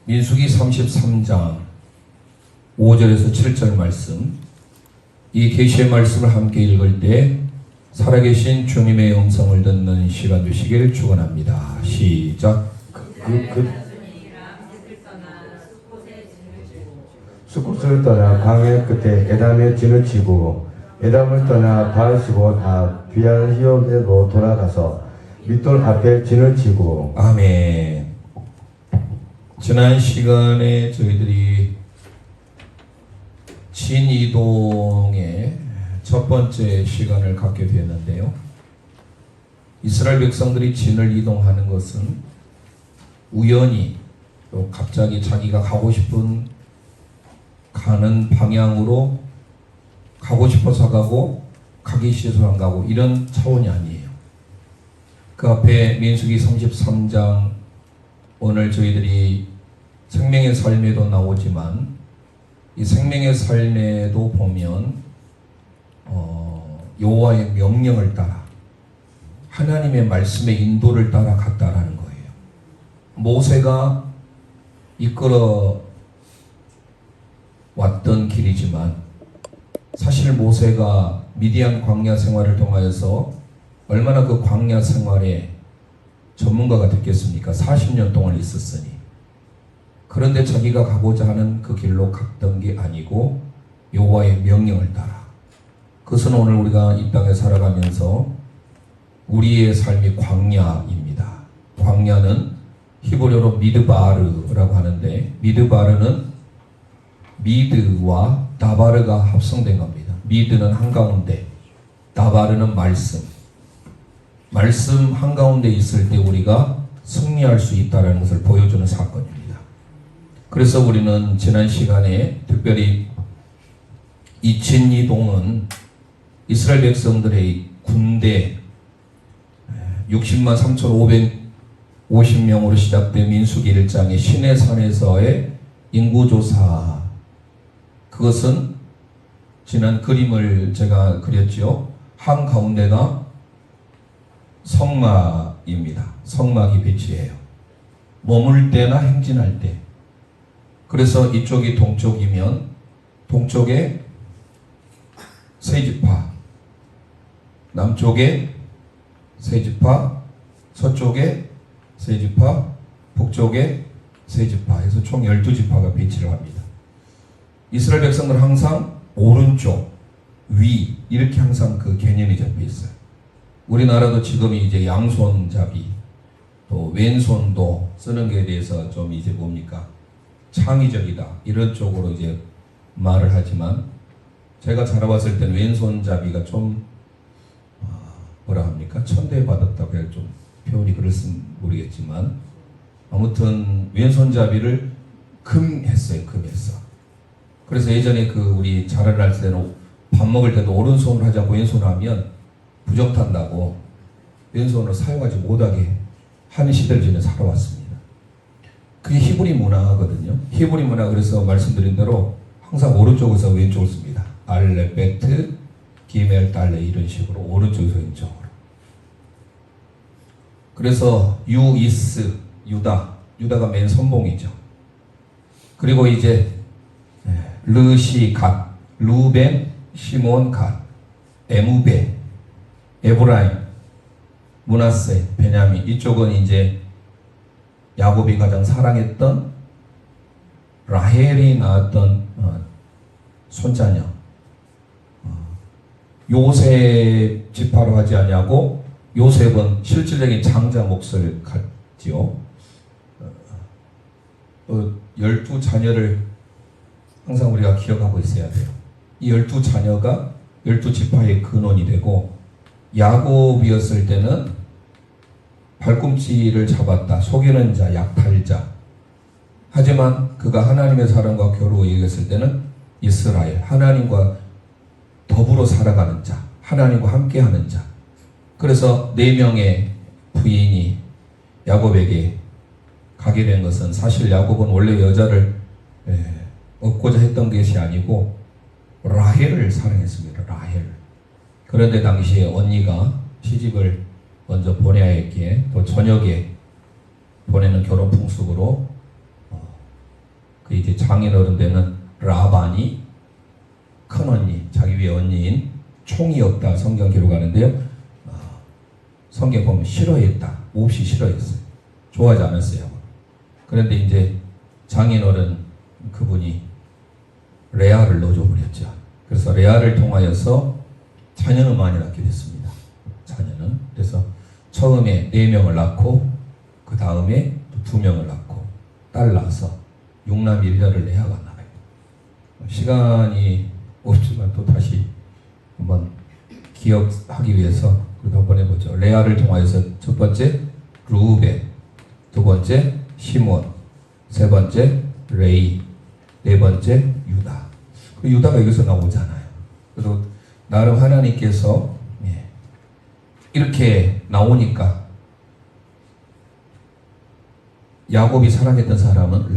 민수기 33장 5절에서 7절 말씀, 이 계시의 말씀을 함께 읽을 때 살아계신 주님의 음성을 듣는 시간 되시길 축원합니다. 시작. 숲을 떠나 광야 끝에 에담의 진을 치고 에담을 떠나 바알시본 비알히온으로 돌아가서 밑돌 앞에 진을 치고. 아멘. 지난 시간에 저희들이 진이동의 첫 번째 시간을 갖게 되었는데요. 이스라엘 백성들이 진을 이동하는 것은 우연히 또 갑자기 자기가 가고 싶은 가는 방향으로 가고 싶어서 가고 가기 싫어서 안 가고 이런 차원이 아니에요. 그 앞에 민수기 33장 오늘 저희들이 생명의 삶에도 나오지만 이 생명의 삶에도 보면 여호와의 명령을 따라 하나님의 말씀의 인도를 따라 갔다라는 거예요. 모세가 이끌어 왔던 길이지만 사실 모세가 미디안 광야 생활을 통하여서 얼마나 그 광야 생활에 전문가가 됐겠습니까? 40년 동안 있었으니. 그런데 자기가 가고자 하는 그 길로 갔던 게 아니고 여호와의 명령을 따라. 그것은 오늘 우리가 이 땅에 살아가면서 우리의 삶이 광야입니다. 광야는 히브리어로 미드바르라고 하는데 미드바르는 미드와 다바르가 합성된 겁니다. 미드는 한가운데, 다바르는 말씀. 말씀 한가운데 있을 때 우리가 승리할 수 있다는 것을 보여주는 사건입니다. 그래서 우리는 지난 시간에 특별히 이 진이동은 이스라엘 백성들의 군대 60만 3,550명으로 시작된 민수기 1장의 시내산에서의 인구조사, 그것은 지난 그림을 제가 그렸죠. 한가운데가 성막입니다. 성막이 배치해요. 머물 때나 행진할 때. 그래서 이쪽이 동쪽이면 동쪽에 세 지파, 남쪽에 세 지파, 서쪽에 세 지파, 북쪽에 세 지파 해서 총 12지파가 배치를 합니다. 이스라엘 백성들은 항상 오른쪽, 위 이렇게 항상 그 개념이 잡혀 있어요. 우리나라도 지금 이제 양손잡이 또 왼손도 쓰는 것에 대해서 좀 이제 뭡니까? 창의적이다 이런 쪽으로 이제 말을 하지만 제가 자라봤을 때는 왼손잡이가 좀 뭐라 합니까? 천대받았다고 해야 좀 표현이 그럴지 모르겠지만 아무튼 왼손잡이를 금했어요. 금했어. 그래서 예전에 그 우리 자라날 때는 밥 먹을 때도 오른손으로 하지 않고 왼손으로 하면 부정탄다고 왼손으로 사용하지 못하게 하는 시대를 지내 살아왔습니다. 그게 히브리 문화거든요. 히브리 문화. 그래서 말씀드린 대로 항상 오른쪽에서 왼쪽을 씁니다. 알레, 베트, 기멜, 달레 이런 식으로 오른쪽에서 왼쪽으로. 그래서 유이스, 유다가 맨 선봉이죠. 그리고 이제 르시, 갓, 루벤, 시몬, 갓, 에무베, 에브라임, 므낫세, 베냐민. 이쪽은 이제 야곱이 가장 사랑했던 라헬이 낳았던 손자녀. 요셉 지파로 하지 않냐고 요셉은 실질적인 장자 몫을 갖지요. 12자녀를 항상 우리가 기억하고 있어야 돼요. 이 12자녀가 12지파의 근원이 되고 야곱이었을 때는 발꿈치를 잡았다. 속이는 자, 약탈자. 하지만 그가 하나님의 사람과 겨루어 이겼을 때는 이스라엘, 하나님과 더불어 살아가는 자, 하나님과 함께하는 자. 그래서 4명의 부인이 야곱에게 가게 된 것은 사실 야곱은 원래 여자를 얻고자 했던 것이 아니고 라헬을 사랑했습니다. 라헬. 그런데 당시에 언니가 시집을 먼저 보내야 했기에 또 저녁에 보내는 결혼 풍습으로 그 이제 장인어른 되는 라반이 큰 언니, 자기 위에 언니인 총이 없다 성경 기록하는데요. 성경 보면 싫어했다. 몹시 싫어했어요. 좋아하지 않았어요. 그런데 이제 장인어른 그분이 레아를 넣어줘 버렸죠. 그래서 레아를 통하여서 자녀는 많이 낳게 됐습니다. 자녀는. 그래서 처음에 4명을 낳고 그 다음에 2명을 낳고 딸 낳아서 6남 1녀를 레아가 낳아요. 시간이 없지만 또 다시 한번 기억하기 위해서 우리도 한번 해보죠. 레아를 통하여서 첫 번째 루벤, 두 번째 시몬, 세 번째 레이, 네 번째 유다. 그 유다가 여기서 나오잖아요. 그래서 나름 하나님께서 이렇게 나오니까 야곱이 사랑했던 사람은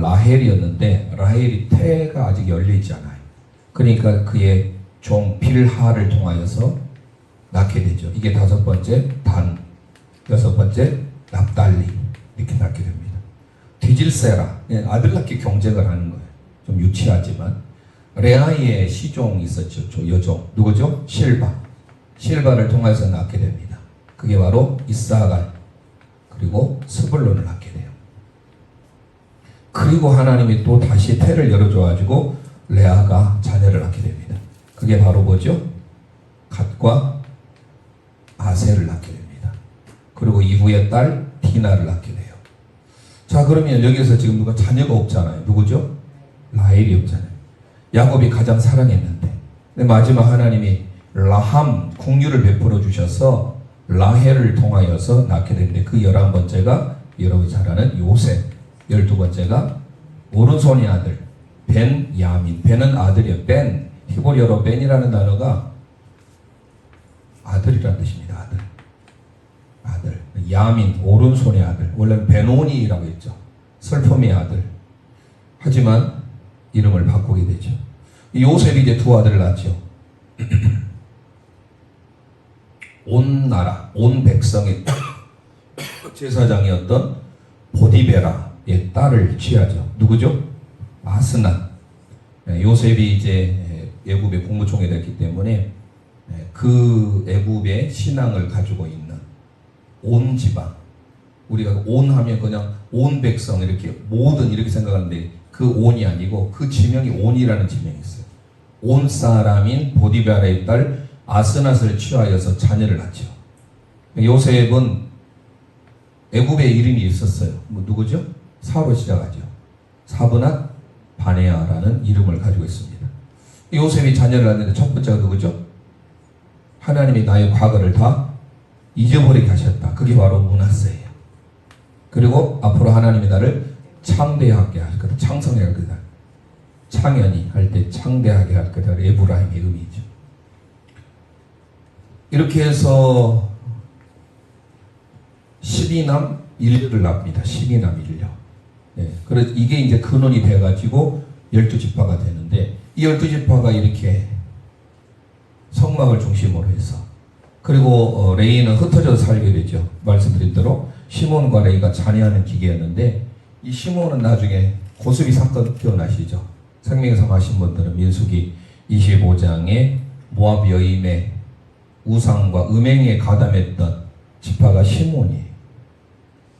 라헬이었는데 라헬이 태가 아직 열려있지 않아요. 그러니까 그의 종 빌하를 통하여서 낳게 되죠. 이게 5번째 단, 6번째 납달리 이렇게 낳게 됩니다. 디질세라 아들 낳기 경쟁을 하는 거예요. 좀 유치하지만 레아의 시종이 있었죠. 여종 누구죠? 실바를 통해서 낳게 됩니다. 그게 바로 이사갈 그리고 스불론을 낳게 돼요. 그리고 하나님이 또 다시 태를 열어줘가지고 레아가 자녀를 낳게 됩니다. 그게 바로 뭐죠? 갓과 아셀을 낳게 됩니다. 그리고 이후에 딸 디나를 낳게 돼요. 자, 그러면 여기서 지금 누가 자녀가 없잖아요. 누구죠? 라헬이 없잖아요. 야곱이 가장 사랑했는데 근데 마지막 하나님이 라함 궁유를 베풀어 주셔서 라헬을 통하여서 낳게 되는데 그 11번째가 여러분이 잘 아는 요셉, 12번째가 오른손의 아들 벤야민. 벤은 아들이에요. 벤, 히브리어로 벤이라는 단어가 아들이라는 뜻입니다. 아들. 야민, 오른손의 아들. 원래는 베노니라고 했죠. 슬픔의 아들. 하지만 이름을 바꾸게 되죠. 요셉이 이제 2 아들을 낳죠. 온 나라, 온 백성의 제사장이었던 보디베라의 딸을 취하죠. 누구죠? 아스난. 요셉이 이제 애굽의 국무총리 됐기 때문에 그 애굽의 신앙을 가지고 있는 온 지방, 우리가 온 하면 그냥 온 백성 이렇게 모든 이렇게 생각하는데 그 온이 아니고 그 지명이 온이라는 지명이 있어요. 온 사람인 보디베라의 딸 아스낫을 취하여서 자녀를 낳죠. 요셉은 애굽의 이름이 있었어요. 뭐 누구죠? 사로 시작하죠. 사브낫 바네아라는 이름을 가지고 있습니다. 요셉이 자녀를 낳는데 첫 번째가 누구죠? 하나님이 나의 과거를 다 잊어버리게 하셨다. 그게 바로 므낫세예요. 그리고 앞으로 하나님이 나를 창대하게 할 거다. 창성하게 할 거다. 창현이 할 때 창대하게 할 거다. 에브라임의 의미죠. 이렇게 해서 12남 1녀를 낳습니다. 12남 1녀. 그래서 이게 이제 근원이 돼가지고 12지파가 되는데 이 12지파가 이렇게 성막을 중심으로 해서 그리고 레이는 흩어져서 살게 되죠. 말씀드린 대로 시몬과 레이가 잔해하는 기계였는데 이 시몬은 나중에 고수비 사건 기억나시죠? 생명에서 마신 분들은 민수기 25장에 모압 여임의 우상과 음행에 가담했던 지파가 시몬이에요.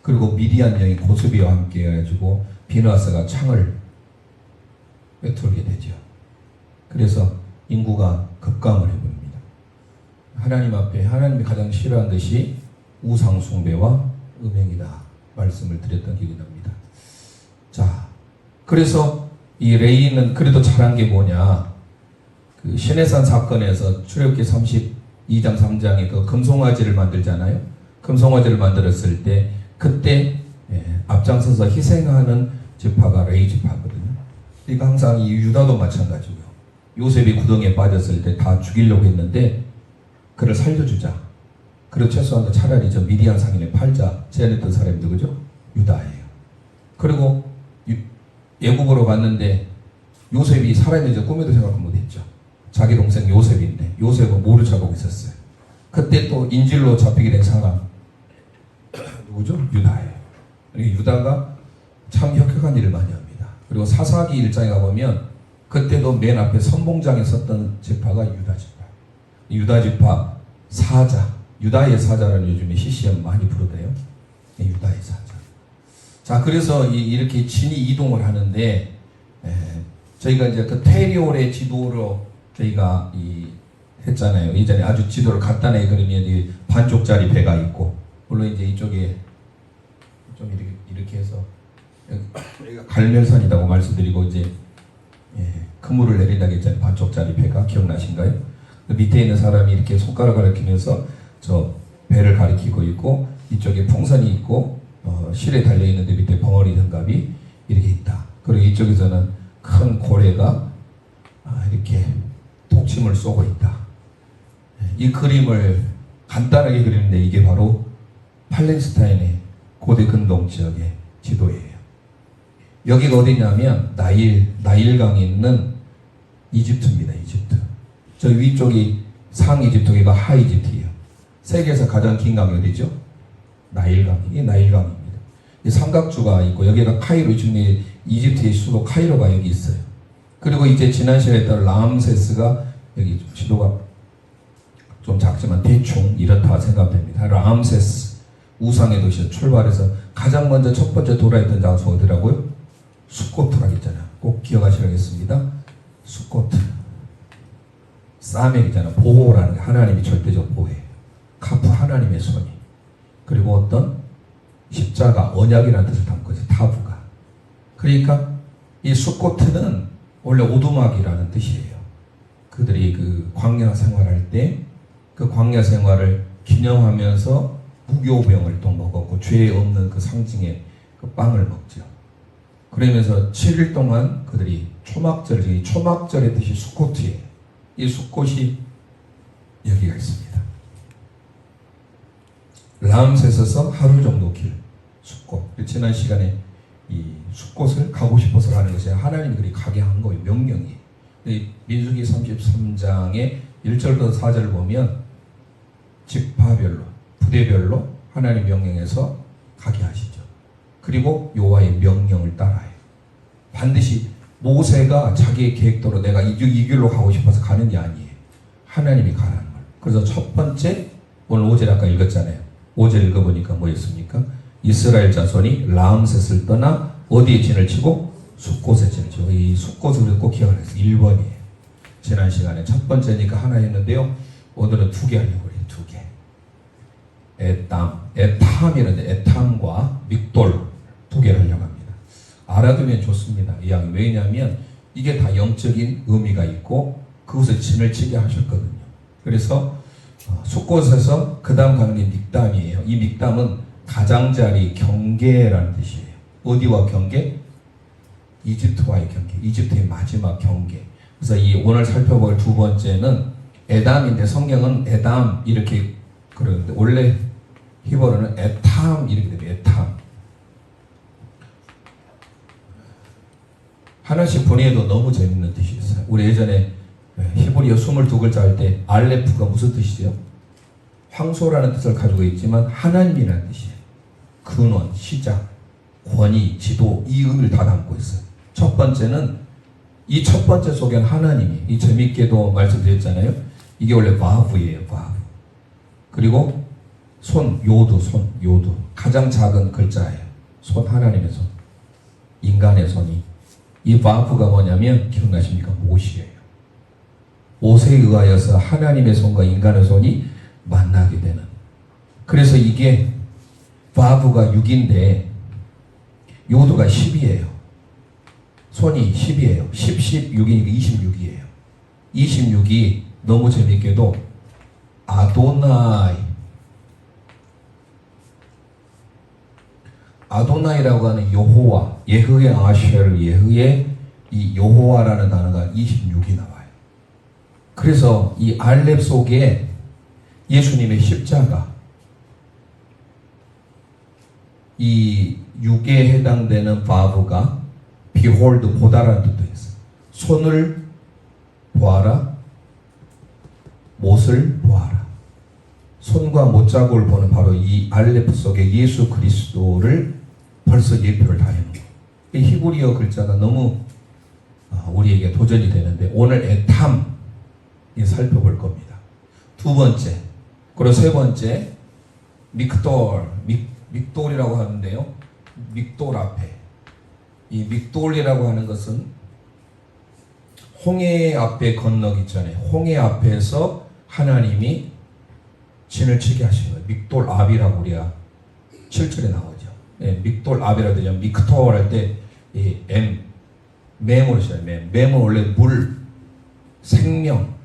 그리고 미디안 여인 고수비와 함께 해가지고 비누아스가 창을 꿰뚫게 되죠. 그래서 인구가 급감을 해버립니다. 하나님 앞에 하나님이 가장 싫어하는 것이 우상 숭배와 음행이다 말씀을 드렸던 기억이 납니다. 자, 그래서 이 레이는 그래도 잘한 게 뭐냐? 그 시내산 사건에서 출애굽기 32장 3장에 그 금송아지를 만들잖아요. 금송아지를 만들었을 때 그때 앞장서서 희생하는 지파가 레이 지파거든요. 그러니까 항상 이 유다도 마찬가지고요. 요셉이 구덩이에 빠졌을 때 다 죽이려고 했는데 그를 살려주자. 그리고 최소한 차라리 저 미디안 상인에 팔자 제안했던 사람이 누구죠? 유다예요. 그리고 애굽으로 갔는데 요셉이 살아있는지 꿈에도 생각 못했죠. 자기 동생 요셉인데 요셉은 모르 잡고 있었어요. 그때 또 인질로 잡히게 된 사람 누구죠? 유다예요. 유다가 참 혁혁한 일을 많이 합니다. 그리고 사사기 1장에 가보면 그때도 맨 앞에 선봉장에 섰던 지파가 유다 지파. 유다 지파 사자, 유다의 사자라는 요즘에 CCM 많이 부르대요. 유다의 사자. 자, 그래서 이렇게 진이 이동을 하는데 저희가 이제 그 테리올의 지도로 저희가 했잖아요. 이전에 아주 지도를 간단하게 그리면 반쪽짜리 배가 있고, 물론 이제 이쪽에 좀 이렇게 해서 여기가 갈멜산이라고 말씀드리고 이제 그물을 내린다고 했잖아요. 반쪽짜리 배가 기억나신가요? 그 밑에 있는 사람이 이렇게 손가락을 가리키면서 저 배를 가리키고 있고, 이쪽에 풍선이 있고 실에 달려 있는데 밑에 벙어리 등갑이 이렇게 있다. 그리고 이쪽에서는 큰 고래가 이렇게 독침을 쏘고 있다. 이 그림을 간단하게 그리는데 이게 바로 팔레스타인의 고대 근동 지역의 지도예요. 여기가 어디냐면 나일강이 있는 이집트입니다. 이집트. 저 위쪽이 상이집트가 하이집트예요. 세계에서 가장 긴 강이 어디죠? 나일강이 나일강입니다. 이 삼각주가 있고 여기가 카이로, 지금 이집트의 수도 카이로가 여기 있어요. 그리고 이제 지난 시간에 했던 라암세스가 여기 지도가 좀 작지만 대충 이렇다 생각됩니다. 라암세스 우상의 도시에서 출발해서 가장 먼저 첫 번째 도달했던 장소가 어디라고요? 수코트라고 했잖아요. 꼭 기억하시라겠습니다. 수코트. 사맥이잖아. 보호라는 게 하나님이 절대적 보호예요. 카프 하나님의 손이. 그리고 어떤 십자가 언약이라는 뜻을 담고 있어요. 타부가. 그러니까 이 수코트는 원래 오두막이라는 뜻이에요. 그들이 그 광야 생활할 때 그 광야 생활을 기념하면서 무교병을 또 먹었고 죄 없는 그 상징의 그 빵을 먹죠. 그러면서 7일 동안 그들이 초막절의 뜻이 수코트예요. 이 수콧이 여기가 있습니다. 라암셋에서 하루 정도 길 수꽃. 지난 시간에 이 수꽃을 가고 싶어서 가는 것이 하나님이 그리 가게 한 거예요. 명령이. 민수기 33장의 1절부터 4절을 보면 지파별로, 부대별로 하나님 명령해서 가게 하시죠. 그리고 여호와의 명령을 따라요. 반드시 모세가 자기의 계획대로 내가 이 길로 가고 싶어서 가는 게 아니에요. 하나님이 가라는 걸. 그래서 첫 번째, 오늘 5절 아까 읽었잖아요. 5절 읽어보니까 뭐였습니까? 이스라엘 자손이 라암셋을 떠나 어디에 진을 치고? 숫곳에 진을 치고. 이 숫곳을 꼭 기억을 했어요. 1번이에요. 지난 시간에 첫 번째니까 하나 했는데요. 오늘은 2개 하려고 그래요. 2개. 에탐이라는데 에탐과 믹돌 2개를 하려고 합니다. 알아두면 좋습니다. 이왕. 왜냐하면 이게 다 영적인 의미가 있고 그곳에 진을 치게 하셨거든요. 그래서 숫곳에서 그 다음 가는 게 믹담이에요. 이 믹담은 가장자리, 경계라는 뜻이에요. 어디와 경계? 이집트와의 경계. 이집트의 마지막 경계. 그래서 이 오늘 살펴볼 2번째는 에담인데 성경은 에담 이렇게 그러는데 원래 히브리어는 에탐 이렇게 됩니다. 에탐. 하나씩 분해해도 너무 재밌는 뜻이 있어요. 우리 예전에 히브리어 22글자 할 때 알레프가 무슨 뜻이죠? 황소라는 뜻을 가지고 있지만 하나님이라는 뜻이에요. 근원, 시작, 권위, 지도 이 의미를 다 담고 있어요. 첫 번째는 이 첫 번째 속에는 하나님이 이 재밌게도 말씀드렸잖아요. 이게 원래 바브예요. 바브. 그리고 손, 요두 가장 작은 글자예요. 손, 하나님의 손, 인간의 손이. 이 바브가 뭐냐면 기억나십니까? 못이에요. 못에 의하여서 하나님의 손과 인간의 손이 만나게 되는. 그래서 이게 바브가 6인데 요두가 10이에요. 손이 10이에요. 10, 6이니까 26이에요. 26이 너무 재밌게도 아도나이라고 하는 여호와, 예흐의 아쉐르, 예흐의 이 여호와라는 단어가 26이 나와요. 그래서 이 알렙 속에 예수님의 십자가, 이 6에 해당되는 바브가 behold, 보다라는 뜻도 있어요. 손을 보아라, 못을 보아라. 손과 못자국을 보는 바로 이 알렙 속에 예수 그리스도를 벌써 예표를 다 해놓은 거예요. 이 히브리어 글자가 너무 우리에게 도전이 되는데 오늘 에탐 살펴볼 겁니다. 두 번째, 그리고 세 번째 믹돌이라고 하는데요. 믹돌 앞에 이 믹돌이라고 하는 것은 홍해 앞에 건너기 전에 홍해 앞에서 하나님이 진을 치게 하신 거예요. 믹돌 압이라고 우리가 7절에 나오죠. 예, 믹돌 압이라고 되죠. 믹돌 할 때 이 맴으로 시작해요. 맴은 원래 물, 생명,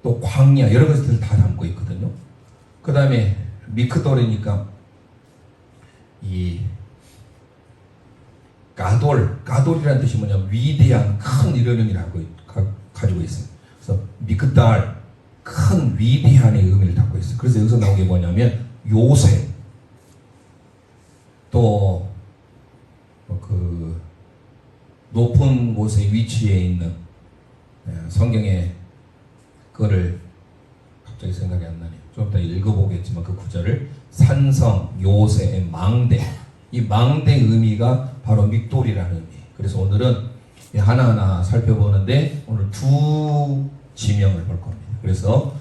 또 광야 여러 것들을 다 담고 있거든요. 그 다음에 미크돌이니까 이 가돌이라는 뜻이 뭐냐면 위대한 큰 이런 의미를 가지고 있습니다. 그래서 미크달 큰 위대한의 의미를 담고 있어요. 그래서 여기서 나온 게 뭐냐면 요새 또 그 높은 곳에 위치해 있는 성경에 그거를 갑자기 생각이 안 나네요. 좀 이따 읽어보겠지만 그 구절을 산성, 요새, 망대 이 망대의 의미가 바로 믹돌이라는 의미. 그래서 오늘은 하나하나 살펴보는데 오늘 두 지명을 볼 겁니다. 그래서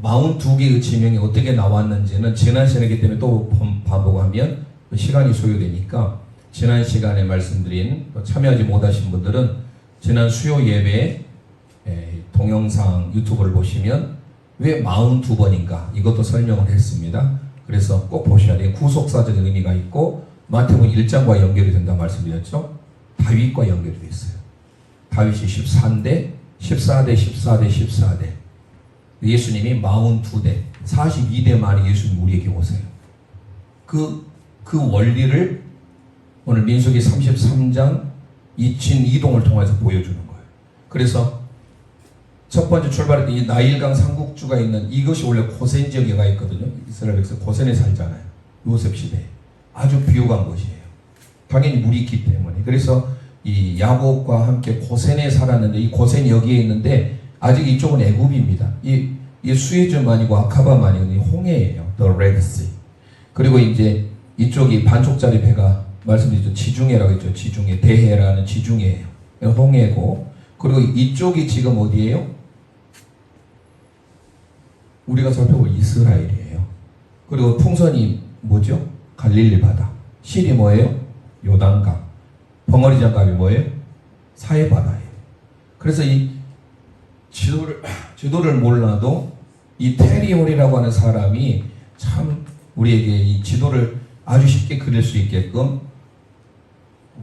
42개의 지명이 어떻게 나왔는지는 지난 시간이기 때문에 또 반복하면 시간이 소요되니까 지난 시간에 말씀드린 참여하지 못하신 분들은 지난 수요 예배 동영상 유튜브를 보시면 왜 42번인가 이것도 설명을 했습니다. 그래서 꼭 보셔야 돼요. 구속사적인 의미가 있고 마태복음 1장과 연결이 된다고 말씀드렸죠. 다윗과 연결이 되어 있어요. 다윗이 14대, 14대 예수님이 42대 42대 말이 예수님 우리에게 오세요. 그 원리를 오늘 민수기 33장 이동을 통해서 보여주는 거예요. 그래서 첫 번째 출발할 때 이 나일강 삼국주가 있는 이것이 원래 고센 지역에 가 있거든요. 이스라엘 백성 고센에 살잖아요. 요셉 시대에 아주 비옥한 곳이에요. 당연히 물이 있기 때문에. 그래서 이 야곱과 함께 고센에 살았는데 이 고센이 여기에 있는데 아직 이쪽은 애굽입니다. 이 수에즈만 아니고 아카바만 아니고 이 홍해예요. The Red Sea. 그리고 이제 이쪽이 반쪽짜리 배가 말씀드렸죠. 지중해라고 했죠. 지중해, 대해라는 지중해예요. 홍해고. 그리고 이쪽이 지금 어디예요? 우리가 살펴볼 이스라엘이에요. 그리고 풍선이 뭐죠? 갈릴리 바다. 실이 뭐예요? 요단강. 벙어리 장갑이 뭐예요? 사해 바다예요. 그래서 이 지도를 몰라도 이 테리홀이라고 하는 사람이 참 우리에게 이 지도를 아주 쉽게 그릴 수 있게끔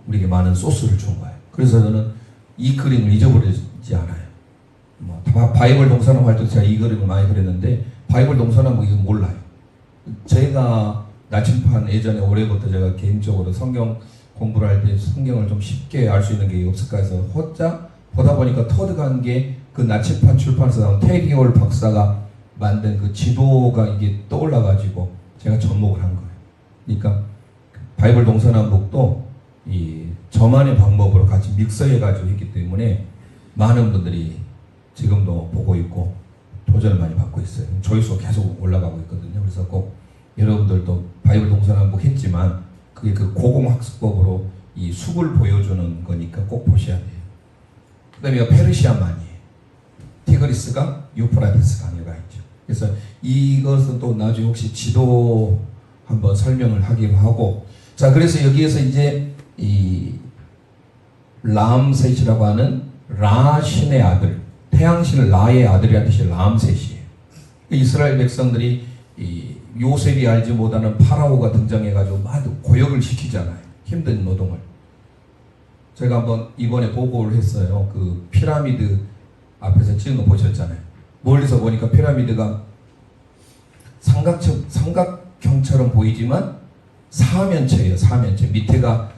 우리에게 많은 소스를 준 거예요. 그래서 저는 이 그림을 잊어버리지 않아요. 바이블 동서남 할 때 제가 이 그림을 많이 그렸는데 바이블 동서남 이거 몰라요. 제가 나침판 예전에 올해부터 제가 개인적으로 성경 공부를 할 때 성경을 좀 쉽게 알 수 있는 게 없을까 해서 호자 보다 보니까 터득한 게 그 나침판 출판에서 나온 테리올 박사가 만든 그 지도가 이게 떠올라가지고 제가 접목을 한 거예요. 그러니까 바이블 동서남북도 이 저만의 방법으로 같이 믹서해가지고 했기 때문에 많은 분들이 지금도 보고 있고 도전을 많이 받고 있어요. 조회수가 계속 올라가고 있거든요. 그래서 꼭 여러분들도 바이블 동서남북 했지만 그게 그 고공학습법으로 이 숙을 보여주는 거니까 꼭 보셔야 돼요. 그 다음에 페르시아만이에요. 티그리스가 유프라테스 강에가 있죠. 그래서 이것은 또 나중에 혹시 지도 한번 설명을 하기로 하고, 자 그래서 여기에서 이제 이 람셋이라고 하는 라신의 아들, 태양신 라의 아들이라는 뜻이 람셋이에요. 이스라엘 백성들이 이 요셉이 알지 못하는 파라오가 등장해가지고 막 고역을 시키잖아요. 힘든 노동을. 제가 한번 이번에 보고를 했어요. 그 피라미드 앞에서 찍은 거 보셨잖아요. 멀리서 보니까 피라미드가 삼각형처럼 보이지만 사면체예요. 사면체. 밑에가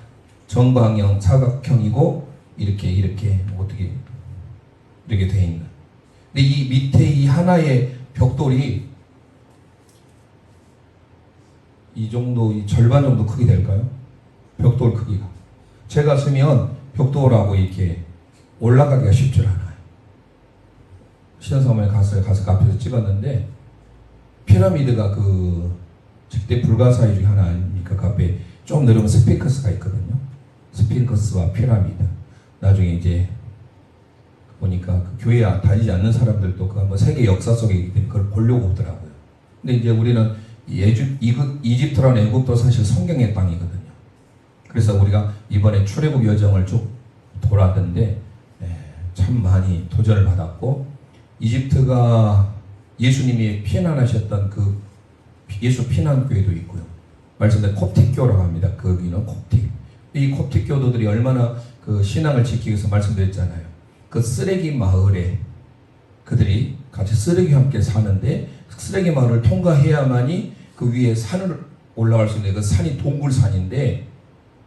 정방형 사각형이고 이렇게 어떻게 이렇게 돼 있는. 근데 이 밑에 이 하나의 벽돌이 이 정도, 이 절반 정도 크기 될까요? 벽돌 크기가. 제가 쓰면 벽돌하고 이렇게 올라가기가 쉽지 않아요. 신선섬에 가서 그 앞에서 찍었는데 피라미드가 그 직대 불가사의 중에 하나 아닙니까? 그 앞에 좀 내려오면 스핑크스가 있거든요. 스핑크스와 피라미드. 나중에 이제 보니까 그 교회 다니지 않는 사람들도 그 한번 세계 역사 속에 있기 때문에 그걸 보려고 오더라고요. 근데 이제 우리는 이집트라는 애국도 사실 성경의 땅이거든요. 그래서 우리가 이번에 출애굽 여정을 쭉 돌았는데 참 많이 도전을 받았고, 이집트가 예수님이 피난하셨던 그 예수 피난교회도 있고요. 말씀대로 콥틱교라고 합니다. 거기는 콥틱. 이 콥틱 교도들이 얼마나 그 신앙을 지키기 위해서 말씀드렸잖아요. 그 쓰레기 마을에 그들이 같이 쓰레기와 함께 사는데, 쓰레기 마을을 통과해야만이 그 위에 산을 올라갈 수 있는 그 산이 동굴산인데,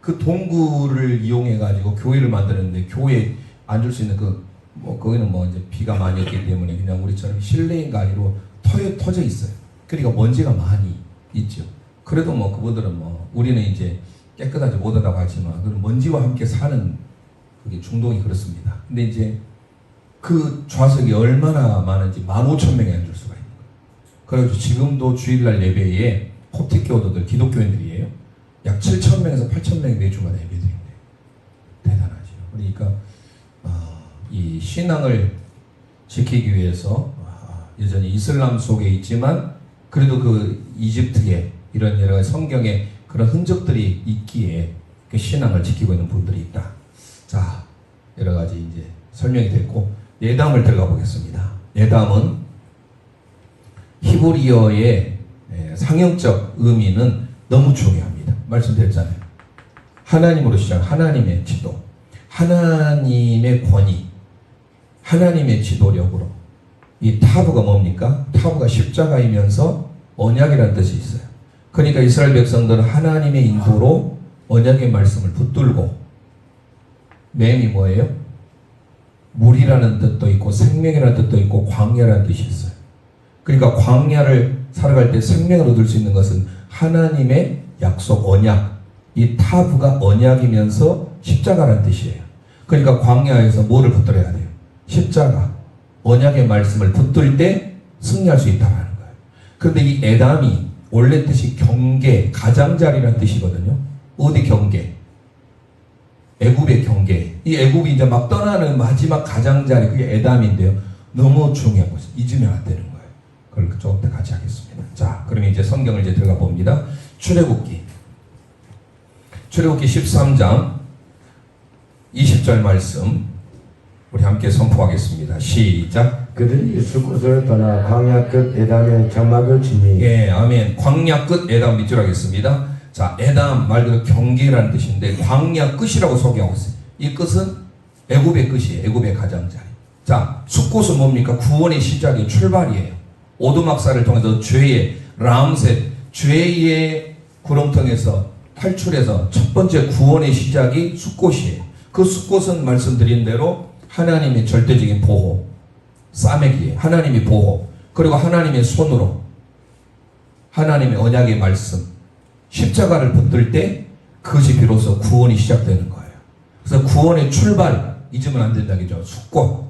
그 동굴을 이용해 가지고 교회를 만드는데, 교회에 앉을 수 있는 거기는 이제 비가 많이 왔기 때문에 그냥 우리처럼 실내인가 아니로 터져 있어요. 그러니까 먼지가 많이 있죠. 그래도 그분들은 우리는 이제 깨끗하지 못하다고 하지만 그런 먼지와 함께 사는 그게 중동이 그렇습니다. 근데 이제 그 좌석이 얼마나 많은지 15,000명이 앉을 수가 있는 거예요. 그래가지고 지금도 주일날 예배에 콥틱 교도들, 기독교인들이에요. 약 7,000명에서 8,000명이 매주마다 예배드린대요. 대단하죠. 그러니까 이 신앙을 지키기 위해서 여전히 이슬람 속에 있지만 그래도 그 이집트에 이런 여러 가지 성경에 그런 흔적들이 있기에 그 신앙을 지키고 있는 분들이 있다. 자, 여러 가지 이제 설명이 됐고, 예담을 들어가 보겠습니다. 예담은 히브리어의 상형적 의미는 너무 중요합니다. 말씀드렸잖아요. 하나님으로 시작, 하나님의 지도, 하나님의 권위, 하나님의 지도력으로. 이 타브가 뭡니까? 타브가 십자가이면서 언약이라는 뜻이 있어요. 그러니까 이스라엘 백성들은 하나님의 인도로 언약의 말씀을 붙들고, 맴이 뭐예요? 물이라는 뜻도 있고 생명이라는 뜻도 있고 광야라는 뜻이 있어요. 그러니까 광야를 살아갈 때 생명을 얻을 수 있는 것은 하나님의 약속, 언약. 이 타브가 언약이면서 십자가라는 뜻이에요. 그러니까 광야에서 뭐를 붙들어야 돼요? 십자가, 언약의 말씀을 붙들 때 승리할 수 있다는 거예요. 그런데 이 에담이 원래 뜻이 경계, 가장자리라는 뜻이거든요. 어디 경계? 애굽의 경계. 이 애굽이 이제 막 떠나는 마지막 가장자리, 그게 에담인데요. 너무 중요한 것이 잊으면 안 되는 거예요. 그걸 조금 더 같이 하겠습니다. 자, 그러면 이제 성경을 이제 들어가 봅니다. 출애굽기 13장 20절 말씀 우리 함께 선포하겠습니다. 시작. 그들이 숫곳을 떠나 광야 끝 에담의 장막을 치니. 예, 아멘. 광야 끝 에담 밑줄 하겠습니다. 자, 에담 말 그대로 경계라는 뜻인데 광야 끝이라고 소개하고 있어요. 이 끝은 애굽의 끝이에요. 애굽의 가장자리. 자, 숫곳은 뭡니까? 구원의 시작이 출발이에요. 오두막사를 통해서 죄의 람셋, 죄의 구렁텅에서 탈출해서 첫 번째 구원의 시작이 숫곳이에요. 그 숫곳은 말씀드린 대로 하나님의 절대적인 보호, 싸매기에 하나님의 보호, 그리고 하나님의 손으로 하나님의 언약의 말씀, 십자가를 붙들 때 그것이 비로소 구원이 시작되는 거예요. 그래서 구원의 출발, 잊으면 안 된다겠죠. 숫곳.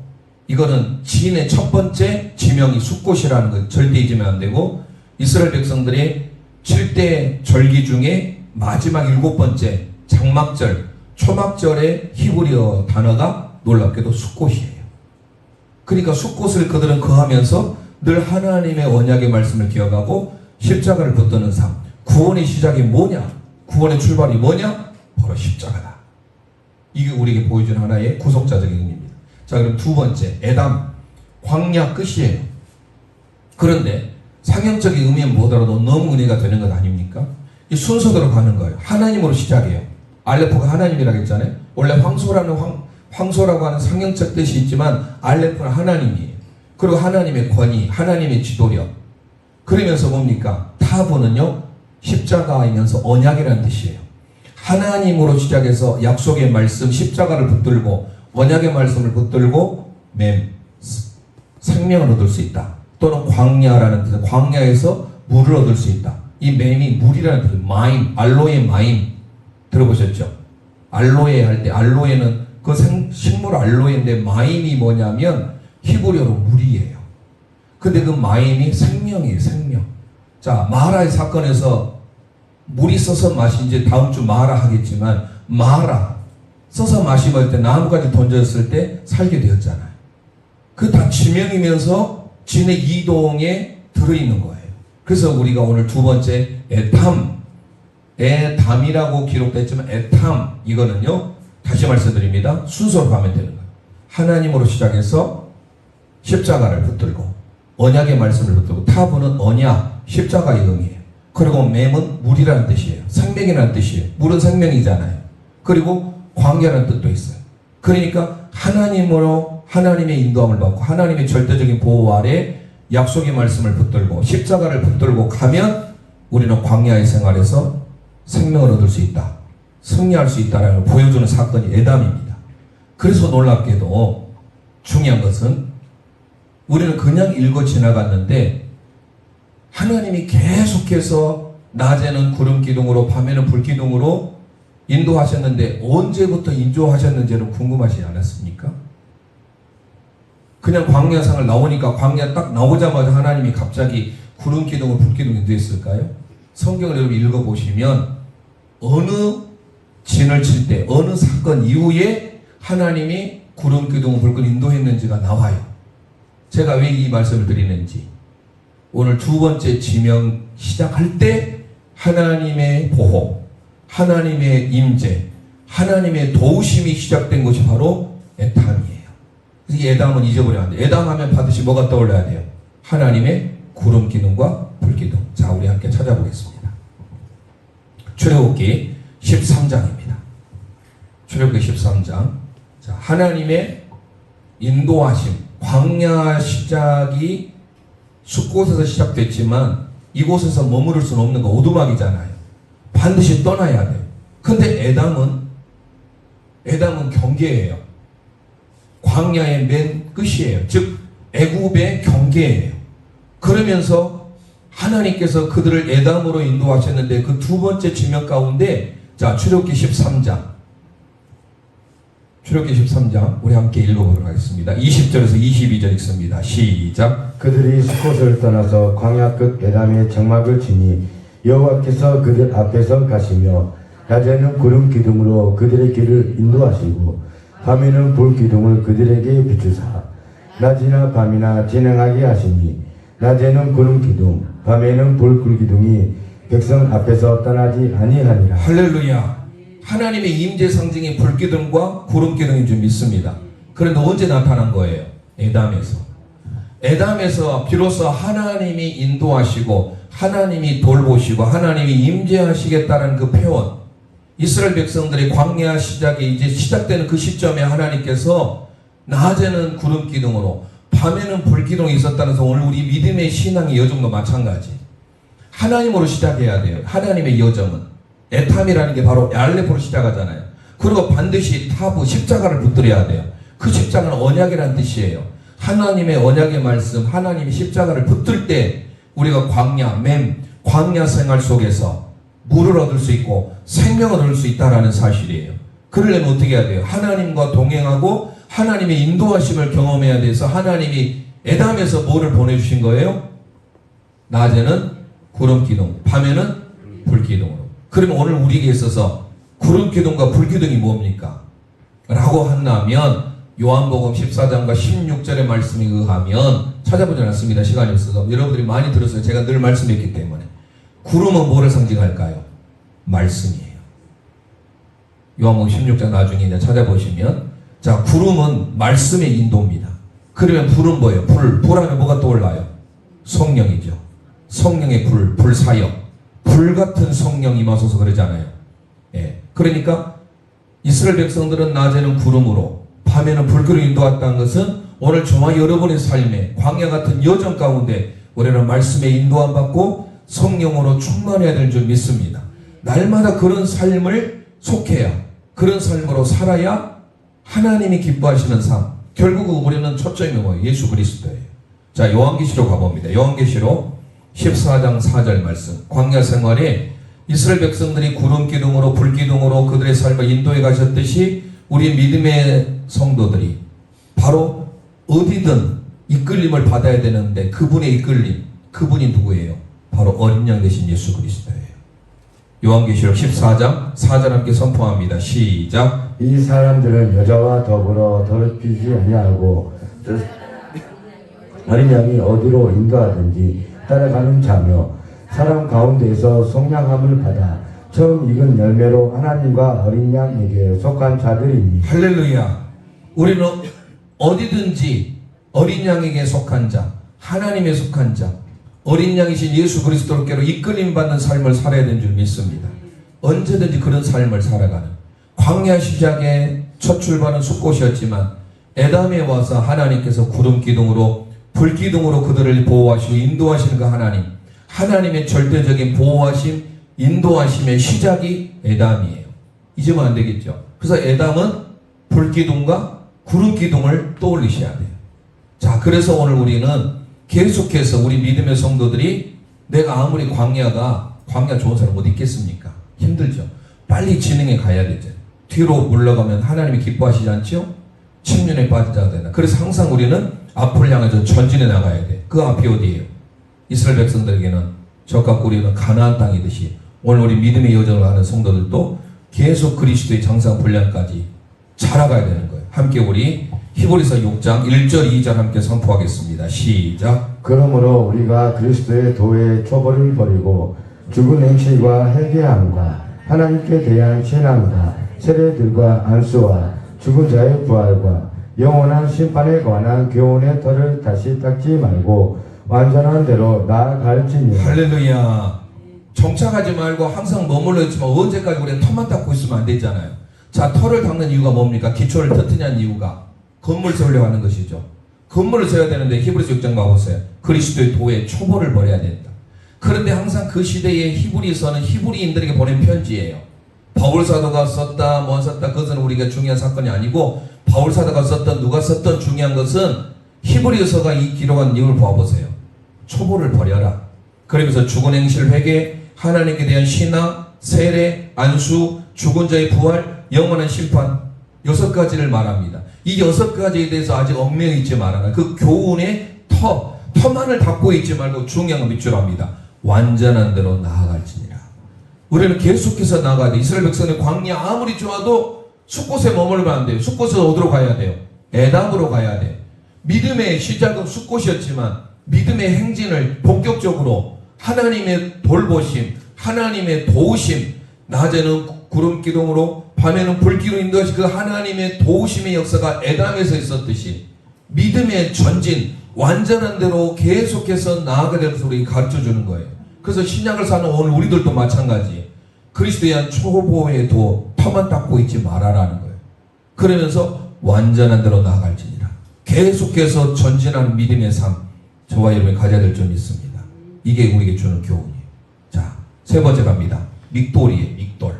이거는 지인의 첫 번째 지명이 숫곳이라는 거 절대 잊으면 안 되고, 이스라엘 백성들의 7대 절기 중에 마지막 7번째 장막절, 초막절의 히브리어 단어가 놀랍게도 숫곳이에요. 그러니까 숫곳을 그들은 거하면서 늘 하나님의 언약의 말씀을 기억하고 십자가를 붙드는 삶. 구원의 시작이 뭐냐? 구원의 출발이 뭐냐? 바로 십자가다. 이게 우리에게 보여준 하나의 구속자적인 의미입니다. 자, 그럼 두 번째, 에담, 광야 끝이에요. 그런데 상형적인 의미는 뭐더라도 너무 은혜가 되는 것 아닙니까? 이 순서대로 가는 거예요. 하나님으로 시작해요. 알레프가 하나님이라고 했잖아요. 원래 황소라고 하는 상형적 뜻이 있지만 알레프는 하나님이에요. 그리고 하나님의 권위, 하나님의 지도력. 그러면서 뭡니까? 타브는요, 십자가이면서 언약이라는 뜻이에요. 하나님으로 시작해서 약속의 말씀, 십자가를 붙들고 언약의 말씀을 붙들고 생명을 얻을 수 있다. 또는 광야라는 뜻, 광야에서 물을 얻을 수 있다. 이 맴이 물이라는 뜻, 마임, 알로에 마임 들어보셨죠? 알로에 할 때 알로에는 그 식물 알로에인데 마임이 뭐냐면 히브리어로 물이에요. 근데 그 마임이 생명이에요. 생명. 자, 마라의 사건에서 물이 써서 마신 이제 다음 주 마라 하겠지만 마라, 써서 마시면 때 나무까지 던졌을 때 살게 되었잖아요. 그 다 지명이면서 진의 이동에 들어있는 거예요. 그래서 우리가 오늘 두 번째 애담이라고 기록됐지만 애탐 이거는요 다시 말씀드립니다. 순서로 가면 되는 거예요. 하나님으로 시작해서 십자가를 붙들고 언약의 말씀을 붙들고 타부는 언약 십자가의 의미예요. 그리고 맴은 물이라는 뜻이에요. 생명이라는 뜻이에요. 물은 생명이잖아요. 그리고 광야라는 뜻도 있어요. 그러니까 하나님으로 하나님의 인도함을 받고 하나님의 절대적인 보호 아래 약속의 말씀을 붙들고 십자가를 붙들고 가면 우리는 광야의 생활에서 생명을 얻을 수 있다. 승리할 수 있다라는 걸 보여주는 사건이 애담입니다. 그래서 놀랍게도 중요한 것은 우리는 그냥 읽어 지나갔는데 하나님이 계속해서 낮에는 구름 기둥으로 밤에는 불 기둥으로 인도하셨는데 언제부터 인도하셨는지는 궁금하지 않았습니까? 그냥 광야상을 나오니까 광야 딱 나오자마자 하나님이 갑자기 구름 기둥을 불 기둥 인도했을까요? 성경을 여러분 읽어보시면 어느 진을 칠 때 어느 사건 이후에 하나님이 구름 기둥을 불 기둥 인도했는지가 나와요. 제가 왜 이 말씀을 드리는지 오늘 두 번째 지명 시작할 때 하나님의 보호, 하나님의 임재, 하나님의 도우심이 시작된 것이 바로 애탐이에요. 그래서 이 애담은 잊어버려야 안 돼요. 애담하면 반드시 뭐가 떠올라야 돼요? 하나님의 구름 기둥과 불 기둥. 자, 우리 함께 찾아보겠습니다. 출애굽기 13장입니다. 출애굽기 13장. 자, 하나님의 인도하심. 광야 시작이 숲곳에서 시작됐지만 이곳에서 머무를 수는 없는 거 오두막이잖아요. 반드시 떠나야 돼요. 근데 애담은 경계예요. 광야의 맨 끝이에요. 즉 애굽의 경계예요. 그러면서 하나님께서 그들을 애담으로 인도하셨는데 그 두 번째 지명 가운데 자 출애굽기 13장 출애굽기 13장 우리 함께 읽어보도록 하겠습니다. 20절에서 22절 읽습니다. 시작. 그들이 숲곳을 떠나서 광야 끝 에담의 장막을 치니 여호와께서 그들 앞에서 가시며 낮에는 구름 기둥으로 그들의 길을 인도하시고 밤에는 불 기둥을 그들에게 비추사 낮이나 밤이나 진행하게 하시니 낮에는 구름 기둥 밤에는 불 기둥이 백성 앞에서 떠나지 아니하니라. 할렐루야. 하나님의 임재 상징인 불기둥과 구름기둥인 줄 믿습니다. 그런데 언제 나타난 거예요? 에담에서 비로소 하나님이 인도하시고 하나님이 돌보시고 하나님이 임재하시겠다는 그 표현. 이스라엘 백성들의 광야 시작이 이제 시작되는 그 시점에 하나님께서 낮에는 구름기둥으로 밤에는 불기둥이 있었다는 것은 오늘 우리 믿음의 신앙의 여정도 마찬가지. 하나님으로 시작해야 돼요. 하나님의 여정은. 애탐이라는 게 바로 알레포로 시작하잖아요. 그리고 반드시 타부 십자가를 붙들어야 돼요. 그 십자가는 언약이라는 뜻이에요. 하나님의 언약의 말씀, 하나님의 십자가를 붙들 때 우리가 광야 생활 속에서 물을 얻을 수 있고 생명을 얻을 수 있다는 사실이에요. 그러려면 어떻게 해야 돼요? 하나님과 동행하고 하나님의 인도하심을 경험해야 돼서 하나님이 애담에서 뭐를 보내주신 거예요? 낮에는 구름기둥, 밤에는 불기둥으로. 그러면 오늘 우리에게 있어서 구름기둥과 불기둥이 뭡니까? 라고 한다면 요한복음 14장과 16절의 말씀에 의하면 찾아보지 않았습니다. 시간이 없어서 여러분들이 많이 들었어요. 제가 늘 말씀했기 때문에. 구름은 뭐를 상징할까요? 말씀이에요. 요한복음 16장 나중에 이제 찾아보시면 자 구름은 말씀의 인도입니다. 그러면 불은 뭐예요? 불하면 뭐가 떠올라요? 성령이죠. 성령의 불사역. 불같은 성령이 임하소서 그러잖아요. 예. 그러니까 이스라엘 백성들은 낮에는 구름으로 밤에는 불기로 인도했다는 것은 오늘 저와 여러분의 삶에 광야 같은 여정 가운데 우리는 말씀에 인도함 받고 성령으로 충만해야 될 줄 믿습니다. 날마다 그런 삶을 속해야 그런 삶으로 살아야 하나님이 기뻐하시는 삶. 결국 우리는 초점이 뭐예요? 예수 그리스도예요. 자 요한계시록 가봅니다. 요한계시록 14장 4절 말씀. 광야 생활에 이스라엘 백성들이 구름기둥으로 불기둥으로 그들의 삶을 인도해 가셨듯이 우리 믿음의 성도들이 바로 어디든 이끌림을 받아야 되는데 그분의 이끌림, 그분이 누구예요? 바로 어린 양 되신 예수 그리스도예요. 요한계시록 14장 4절 함께 선포합니다. 시작. 이 사람들은 여자와 더불어 더럽히지 아니하고 어린 양이 어디로 인도하든지 따라가는 자며 사람 가운데에서 속량함을 받아 처음 익은 열매로 하나님과 어린 양에게 속한 자들입니다. 할렐루야. 우리는 어디든지 어린 양에게 속한 자, 하나님에 속한 자, 어린 양이신 예수 그리스도께로 이끌림 받는 삶을 살아야 되는 줄 믿습니다. 언제든지 그런 삶을 살아가는 광야 시작의 첫 출발은 숫꽃이었지만 에담에 와서 하나님께서 구름 기둥으로 불 기둥으로 그들을 보호하시고 인도하시는 그 하나님, 하나님의 절대적인 보호하심, 인도하심의 시작이 에담이에요. 잊으면 안 되겠죠. 그래서 에담은 불 기둥과 구름 기둥을 떠올리셔야 돼요. 자, 그래서 오늘 우리는 계속해서 우리 믿음의 성도들이 내가 아무리 광야 좋은 사람 어디 있겠습니까? 힘들죠. 빨리 진행해 가야 되죠. 뒤로 물러가면 하나님이 기뻐하시지 않죠? 침륜에 빠지자가 된다. 그래서 항상 우리는 앞을 향해서 전진해 나가야 돼. 그 앞이 어디예요? 이스라엘 백성들에게는 적과 우리는 가나안 땅이듯이 오늘 우리 믿음의 여정을 하는 성도들도 계속 그리스도의 장상 분량까지 자라가야 되는 거예요. 함께 우리 히브리서 6장 1절 2절 함께 선포하겠습니다. 시작. 그러므로 우리가 그리스도의 도의 초벌을 버리고 죽은 행실과 회개함과 하나님께 대한 신앙과 세례들과 안수와 죽은 자의 부활과 영원한 심판에 관한 교훈의 털을 다시 닦지 말고 완전한 대로 나아갈지니라. 할렐루야. 정착하지 말고 항상 머물러 있지만 언제까지 우리가 털만 닦고 있으면 안 되잖아요. 자, 털을 닦는 이유가 뭡니까? 기초를 튼튼한 이유가 건물 세우려고 하는 것이죠. 건물을 세워야 되는데 히브리서 6장 가보세요. 그리스도의 도의 초보를 버려야 된다. 그런데 항상 그 시대의 히브리서는 히브리인들에게 보낸 편지예요. 바울사도가 썼다, 뭐 썼다, 그것은 우리가 중요한 사건이 아니고 바울사도가 썼던 누가 썼던 중요한 것은 히브리서가 이 기록한 이유를 보아보세요. 초보를 버려라. 그러면서 죽은 행실 회개, 하나님께 대한 신앙, 세례, 안수, 죽은 자의 부활, 영원한 심판 6가지를 말합니다. 이 6가지에 대해서 아직 얽매여 있지 말아라. 그 교훈의 터만을 닫고 있지 말고 중요한 거 밑줄 합니다. 완전한 대로 나아갈지니라. 우리는 계속해서 나아가야 돼. 이스라엘 백성의 광야 아무리 좋아도 숫곳에 머물면 안 돼요. 숫곳은 어디로 가야 돼요? 에담으로 가야 돼요. 믿음의 시작은 숫곳이었지만 믿음의 행진을 본격적으로 하나님의 돌보심, 하나님의 도우심, 낮에는 구름 기둥으로 밤에는 불기로 인도하신 그 하나님의 도우심의 역사가 에담에서 있었듯이 믿음의 전진, 완전한 대로 계속해서 나아가야 되는 소리 가르쳐 주는 거예요. 그래서 신약을 사는 오늘 우리들도 마찬가지. 그리스도에 대한 초보의 터만 닦고 있지 말아라는 거예요. 그러면서 완전한 대로 나아갈지니라. 계속해서 전진하는 믿음의 삶, 저와 여러분이 가져야 될 점이 있습니다. 이게 우리에게 주는 교훈이에요. 자, 세 번째 갑니다. 믹돌이에요. 믹돌.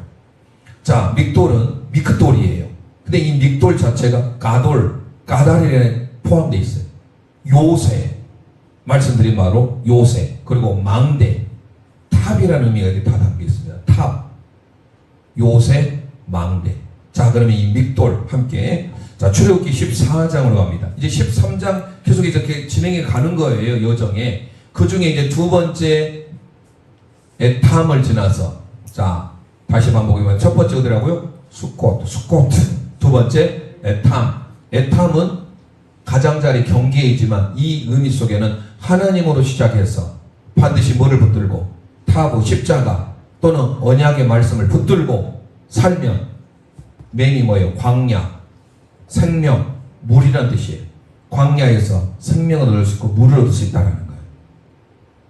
자, 믹돌은 미크돌이에요. 근데 이 믹돌 자체가 가달이라는 포함되어 있어요. 요새, 말씀드린 바로 요새, 그리고 망대, 탑이라는 의미가 이렇게 다 담겨 있습니다. 탑, 요새, 망대. 자, 그러면 이 믹돌 함께 자, 출애굽기 14장으로 갑니다. 이제 13장 계속 이렇게 진행해 가는 거예요, 여정에. 그 중에 이제 두 번째 에탐을 지나서, 자, 다시 반복해보면 첫 번째 어디라고요? 숫꽃. 두 번째 에탐은 가장자리 경계이지만 이 의미 속에는 하나님으로 시작해서 반드시 뭐를 붙들고 타고 십자가 또는 언약의 말씀을 붙들고 살면 맹이 뭐예요? 광야, 생명, 물이란 뜻이에요. 광야에서 생명을 얻을 수 있고 물을 얻을 수 있다는 거예요.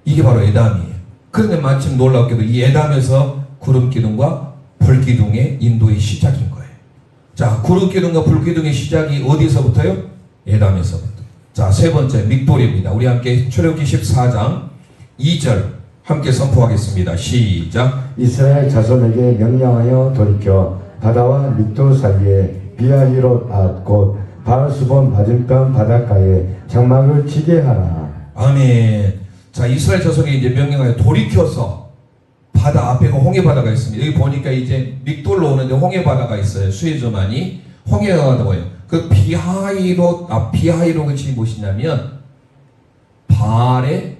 이게 바로 에담이에요. 그런데 마침 놀랍게도 이 에담에서 구름 기둥과 불 기둥의 인도의 시작인 거예요. 자, 구름 기둥과 불 기둥의 시작이 어디서부터요? 에담에서부터. 자, 세 번째 믹돌입니다. 우리 함께 출애굽기 14장 2절 함께 선포하겠습니다. 시작. 이스라엘 자손에게 명령하여 돌이켜 바다와 믹돌 사이에 비아히롯 곧 바알수본 맞은편 바닷가에 장막을 치게 하라. 아멘. 자, 이스라엘 자손에게 이제 명령하여 돌이켜서 바다 앞에가 홍해바다가 있습니다. 여기 보니까 이제 믹돌로 오는데 홍해바다가 있어요. 수에즈만이 홍해바다가 뭐예요? 그 비하이롯이 무엇이냐면 바알의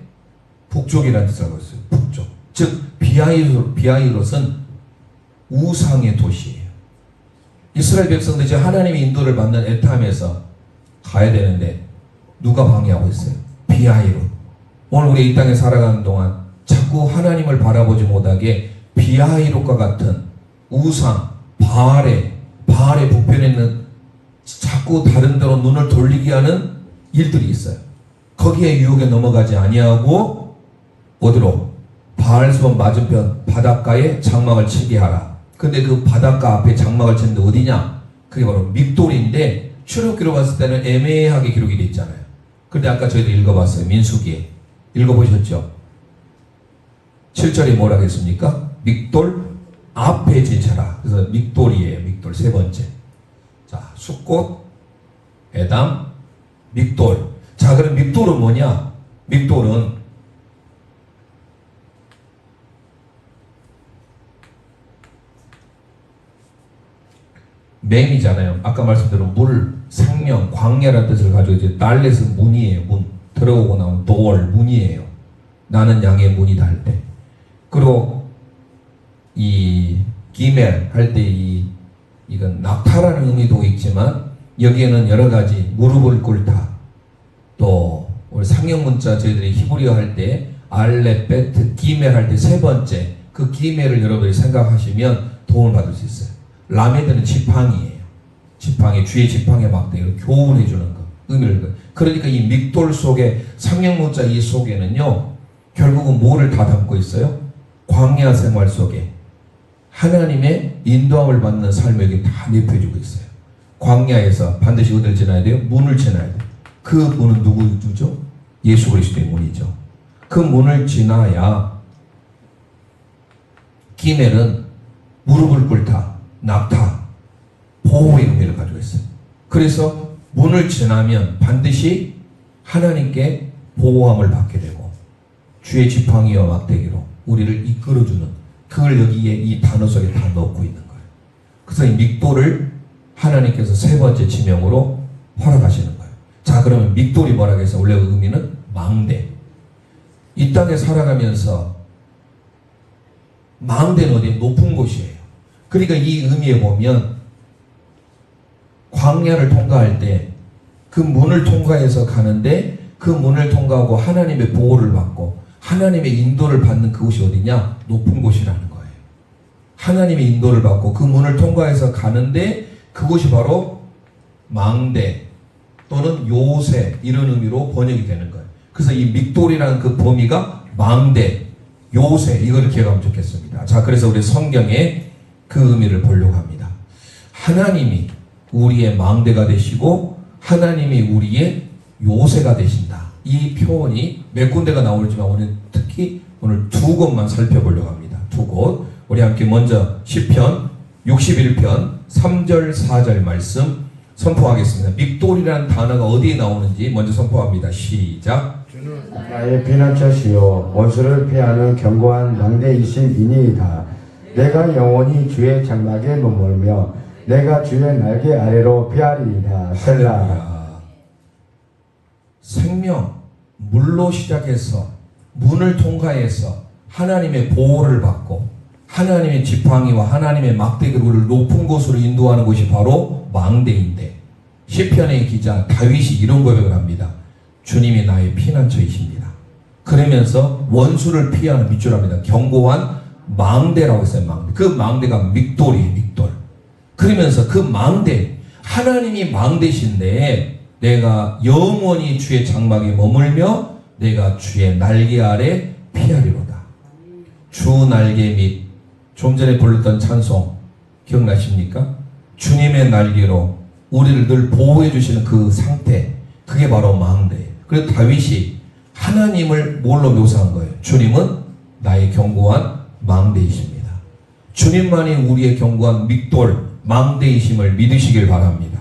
북쪽이라는 뜻을 하고 있어요. 북쪽. 즉 비하이롯은 우상의 도시예요. 이스라엘 백성들이 이제 하나님의 인도를 받는 에탐에서 가야 되는데 누가 방해하고 있어요? 비하이로. 오늘 우리 이 땅에 살아가는 동안 자꾸 하나님을 바라보지 못하게 비하이롯과 같은 우상, 바알의 북편에 있는 자꾸 다른 데로 눈을 돌리게 하는 일들이 있어요. 거기에 유혹에 넘어가지 아니하고 어디로? 바알수원 맞은편 바닷가에 장막을 치게 하라. 근데 그 바닷가 앞에 장막을 치는데 어디냐? 그게 바로 믹돌인데 출애굽기로 봤을 때는 애매하게 기록이 돼 있잖아요. 근데 아까 저희도 읽어봤어요. 민수기에. 읽어보셨죠? 7절에 뭐라고 했습니까? 믹돌 앞에 지쳐라. 그래서 믹돌이에요. 믹돌 세 번째. 자, 숫꽃, 에담, 믹돌. 자, 그럼 믹돌은 뭐냐? 믹돌은 맹이잖아요. 아까 말씀드린 물, 생명, 광야라는 뜻을 가지고 이제 달렛은 문이에요. 문. 들어오고 나온 door, 문이에요. 나는 양의 문이다 할 때. 그리고 이 기멜 할 때 이건 낙타라는 의미도 있지만 여기에는 여러 가지 무릎을 꿇다. 또 우리 상형 문자 저희들이 히브리어 할 때 알레, 베트, 기멜 할 때 세 번째 그 기멜을 여러분들이 생각하시면 도움을 받을 수 있어요. 라메드는 지팡이에요. 지팡이, 주의 지팡이 막대기로 교훈해 주는 거. 의미를. 그러니까 이 믹돌 속에 상형 문자 이 속에는요. 결국은 뭐를 다 담고 있어요? 광야 생활 속에 하나님의 인도함을 받는 삶에게 다 내펴주고 있어요. 광야에서 반드시 어디를 지나야 돼요? 문을 지나야 돼요. 그 문은 누구죠? 예수 그리스도의 문이죠. 그 문을 지나야 기멜은 무릎을 꿇다, 낙타, 보호의 의미를 가지고 있어요. 그래서 문을 지나면 반드시 하나님께 보호함을 받게 되고 주의 지팡이와 막대기로 우리를 이끌어주는 그걸 여기에 이 단어 속에 다 넣고 있는 거예요. 그래서 이 믹돌을 하나님께서 세 번째 지명으로 허락하시는 거예요. 자, 그러면 믹돌이 뭐라고 해서 원래 의미는 망대. 이 땅에 살아가면서 망대는 어디 높은 곳이에요. 그러니까 이 의미에 보면 광야를 통과할 때 그 문을 통과해서 가는데 그 문을 통과하고 하나님의 보호를 받고 하나님의 인도를 받는 그곳이 어디냐? 높은 곳이라는 거예요. 하나님의 인도를 받고 그 문을 통과해서 가는데 그곳이 바로 망대 또는 요새 이런 의미로 번역이 되는 거예요. 그래서 이 믹돌이라는 그 범위가 망대, 요새 이걸 기억하면 좋겠습니다. 자, 그래서 우리 성경에 그 의미를 보려고 합니다. 하나님이 우리의 망대가 되시고 하나님이 우리의 요새가 되신다. 이 표현이 몇 군데가 나오지만 오늘 특히 오늘 두 곳만 살펴보려고 합니다. 두 곳. 우리 함께 먼저 시편 61편 3절 4절 말씀 선포하겠습니다. 믹돌이라는 단어가 어디에 나오는지 먼저 선포합니다. 시작. 주는 나의 피난처시요 원수를 피하는 견고한 망대이심이니이다. 내가 영원히 주의 장막에 머물며 내가 주의 날개 아래로 피하리이다. 셀라. 생명, 물로 시작해서 문을 통과해서 하나님의 보호를 받고 하나님의 지팡이와 하나님의 막대기로 우리를 높은 곳으로 인도하는 곳이 바로 망대인데 시편의 기자 다윗이 이런 고백을 합니다. 주님이 나의 피난처이십니다. 그러면서 원수를 피하는 밑줄 합니다. 견고한 망대라고 했어요. 망대. 그 망대가 믹돌이에요. 믹돌. 그러면서 그 망대, 하나님이 망대신데 내가 영원히 주의 장막에 머물며 내가 주의 날개 아래 피하리로다. 주 날개 및 좀 전에 불렀던 찬송 기억나십니까? 주님의 날개로 우리를 늘 보호해 주시는 그 상태, 그게 바로 망대예요. 그래서 다윗이 하나님을 뭘로 묘사한 거예요? 주님은 나의 견고한 망대이십니다. 주님만이 우리의 견고한 믹돌, 망대이심을 믿으시길 바랍니다.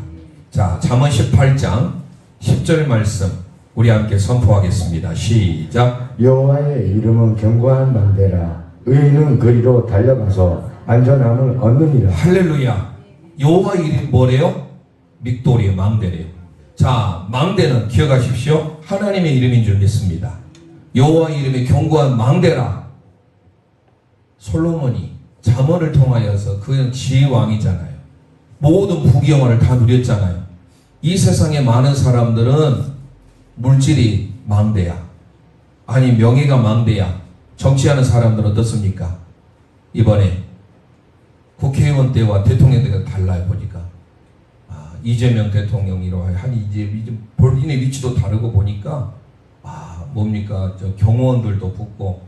자, 잠언 18장 10절 말씀 우리 함께 선포하겠습니다. 시작. 여호와의 이름은 견고한 망대라. 의인은 그리로 달려가서 안전함을 얻느니라. 할렐루야. 여호와 이름이 뭐래요? 믹돌이에요. 망대래요. 자, 망대는 기억하십시오. 하나님의 이름인 줄 믿습니다. 여호와 이름이 견고한 망대라. 솔로몬이 잠언을 통하여서 그는 지혜왕이잖아요. 모든 부귀영화를 다 누렸잖아요. 이 세상의 많은 사람들은 물질이 망대야. 아니 명예가 망대야. 정치하는 사람들은 어떻습니까? 이번에 국회의원 때와 대통령 때가 달라요. 보니까 이재명 대통령이로 한 이제 본인의 위치도 다르고 보니까 뭡니까 저 경호원들도 붙고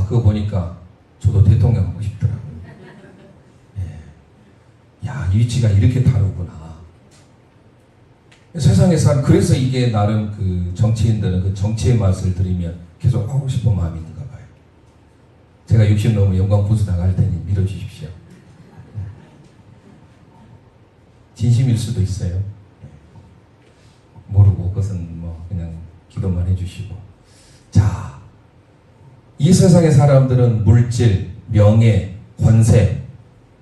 그거 보니까 저도 대통령 하고 싶더라고요. 예. 야, 이 위치가 이렇게 다르구나. 세상에서 그래서 이게 나름 그 정치인들은 그 정치의 맛을 들이면 계속 하고 싶은 마음이 있는가 봐요. 제가 60 넘으면 영광 분수 나갈 테니 믿어주십시오. 진심일 수도 있어요. 모르고 그것은 뭐 그냥 기도만 해주시고. 자, 이 세상의 사람들은 물질, 명예, 권세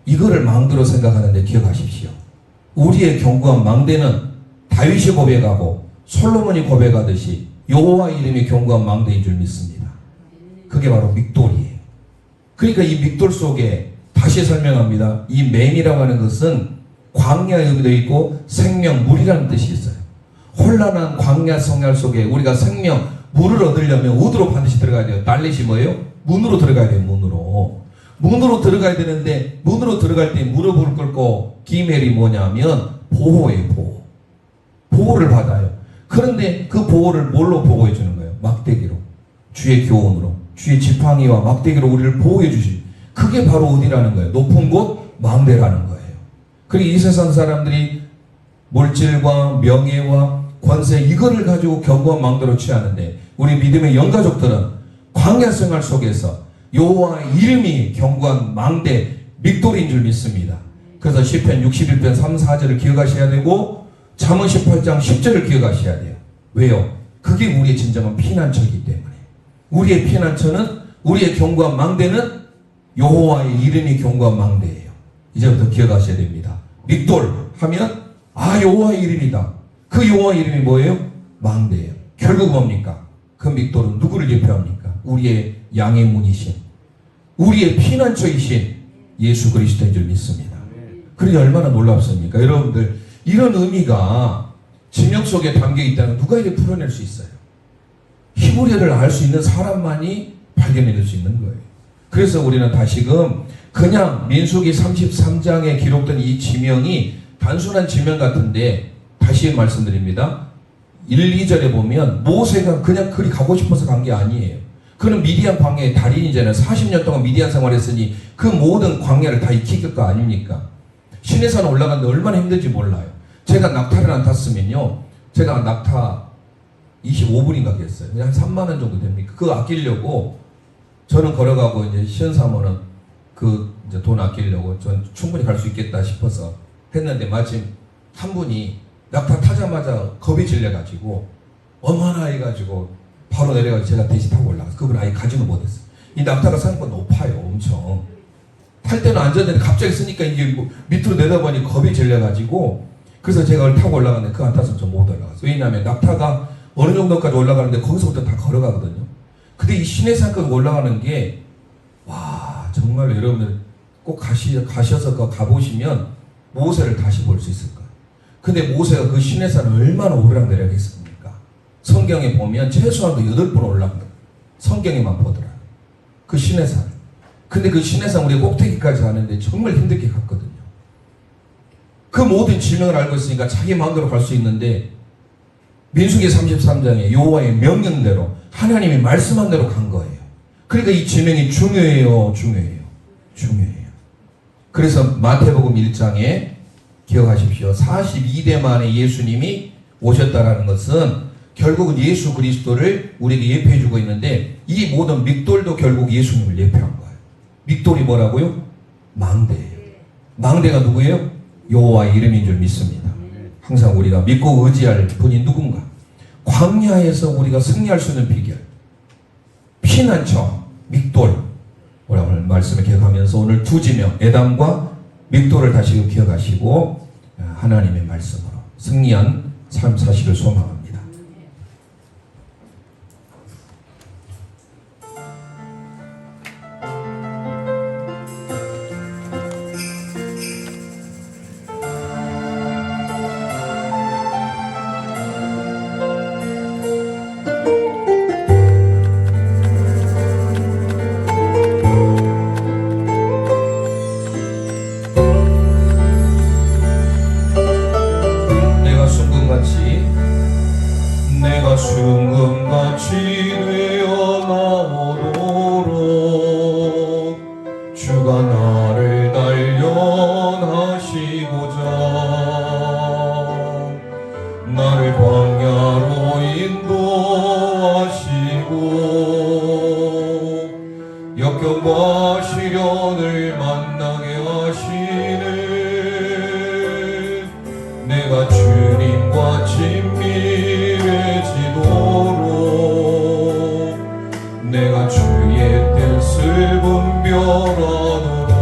이거를 망대로 생각하는데 기억하십시오. 우리의 견고한 망대는 다윗이 고백하고 솔로몬이 고백하듯이 여호와 이름이 견고한 망대인 줄 믿습니다. 그게 바로 믹돌이에요. 그러니까 이 믹돌 속에 다시 설명합니다. 이 맹이라고 하는 것은 광야의 의미도 있고 생명, 물이라는 뜻이 있어요. 혼란한 광야 생활 속에 우리가 생명, 물을 얻으려면 어디로 반드시 들어가야 돼요? 달렛이 뭐예요? 문으로 들어가야 돼요. 문으로 들어가야 되는데 문으로 들어갈 때 무릎을 꿇고 기멜이 뭐냐면 보호예요. 보호를 받아요. 그런데 그 보호를 뭘로 보호해 주는 거예요? 막대기로. 주의 교훈으로. 주의 지팡이와 막대기로 우리를 보호해 주시. 그게 바로 어디라는 거예요? 높은 곳 망대라는 거예요. 그리고 이 세상 사람들이 물질과 명예와 권세 이거를 가지고 견고한 망대로 취하는데 우리 믿음의 영가족들은 광야 생활 속에서 여호와의 이름이 견고한 망대 믹돌인 줄 믿습니다. 그래서 시편 61편 3, 4절을 기억하셔야 되고 잠언 18장 10절을 기억하셔야 돼요. 왜요? 그게 우리의 진정한 피난처이기 때문에. 우리의 피난처는 우리의 견고한 망대는 여호와의 이름이 견고한 망대예요. 이제부터 기억하셔야 됩니다. 믹돌 하면 여호와의 이름이다. 그 여호와의 이름이 뭐예요? 망대예요. 결국 뭡니까? 그 믹돌은 누구를 대표합니까? 우리의 양의 문이신 우리의 피난처이신 예수 그리스도인 줄 믿습니다. 그러니 얼마나 놀랍습니까? 여러분들 이런 의미가 진영 속에 담겨 있다는 누가 이렇게 풀어낼 수 있어요? 히브리어를 알 수 있는 사람만이 발견해낼 수 있는 거예요. 그래서 우리는 다시금 그냥 민수기 33장에 기록된 이 지명이 단순한 지명 같은데 다시 말씀드립니다. 1, 2절에 보면 모세가 그냥 그리 가고 싶어서 간 게 아니에요. 그는 미디안 광야의 달인이잖아요. 40년 동안 미디안 생활했으니 그 모든 광야를 다 익힐 거 아닙니까? 시내산 올라갔는데 얼마나 힘든지 몰라요. 제가 낙타를 안 탔으면요. 제가 낙타 25분인가 했어요. 한 3만 원 정도 됩니까? 그거 아끼려고 저는 걸어가고 이제 시연사모는 그 이제 돈 아끼려고 전 충분히 갈 수 있겠다 싶어서 했는데 마침 한 분이 낙타 타자마자 겁이 질려가지고 어머나 해가지고 바로 내려가서 제가 대신 타고 올라가서 그분 아예 가지도 못했어요. 이 낙타가 생각보다 높아요. 엄청. 탈 때는 안전한데 갑자기 쓰니까 이게 뭐 밑으로 내다보니 겁이 질려가지고 그래서 제가 그걸 타고 올라가는데 그거 안 탔으면 저 못 올라갔어요. 왜냐하면 낙타가 어느 정도까지 올라가는데 거기서부터 다 걸어가거든요. 근데 이 시내산까지 올라가는 게 와 정말 여러분들 꼭 가셔서 가보시면 모세를 다시 볼 수 있을 거예요. 근데 모세가 그 시내산을 얼마나 오르락내리락했습니까? 성경에 보면 최소한도 8번 올라갑니다. 성경에만 보더라고요. 그 시내산. 근데 그 시내산 우리가 꼭대기까지 가는데 정말 힘들게 갔거든요. 그 모든 지명을 알고 있으니까 자기 마음대로 갈 수 있는데 민수기 33장에 여호와의 명령대로 하나님이 말씀한 대로 간 거예요. 그러니까 이 지명이 중요해요. 그래서 마태복음 1장에 기억하십시오. 42대 만에 예수님이 오셨다라는 것은 결국은 예수 그리스도를 우리에게 예표해 주고 있는데 이 모든 믹돌도 결국 예수님을 예표한 거예요. 믹돌이 뭐라고요? 망대예요. 망대가 누구예요? 여호와의 이름인 줄 믿습니다. 항상 우리가 믿고 의지할 분이 누군가. 광야에서 우리가 승리할 수 있는 비결. 피난처, 믹돌. 오늘 말씀을 기억하면서 오늘 두 지명, 에담과 믹돌을 다시금 기억하시고 하나님의 말씀으로 승리한 삶 사시길 소망합니다. 내가 순금같이 되어 나오도록 주가 나를 단련하시고자 나를 광야로 인도하시고 역경과 시련을 만나게 하시네. 내가 주님과 친밀해지도록 내가 주의 뜻을 분별하도록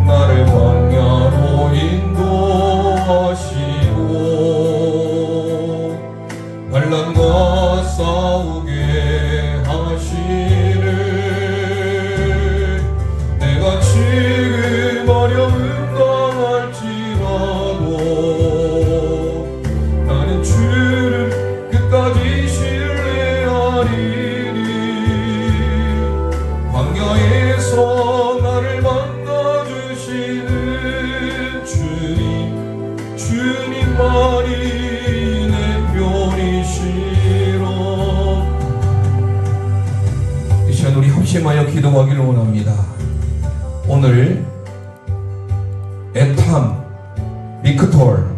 나를 광야로 인도하시고 반란과 싸우게 하시네. 내가 지금 어려움 당할지라도 나는 주를 끝까지 신뢰하리니 광야에서 나를 만나주시는 주님만이 내 편이시라. 이 시간 우리 합심하여 기도하기를 원합니다. 오늘 에탐, 미크톨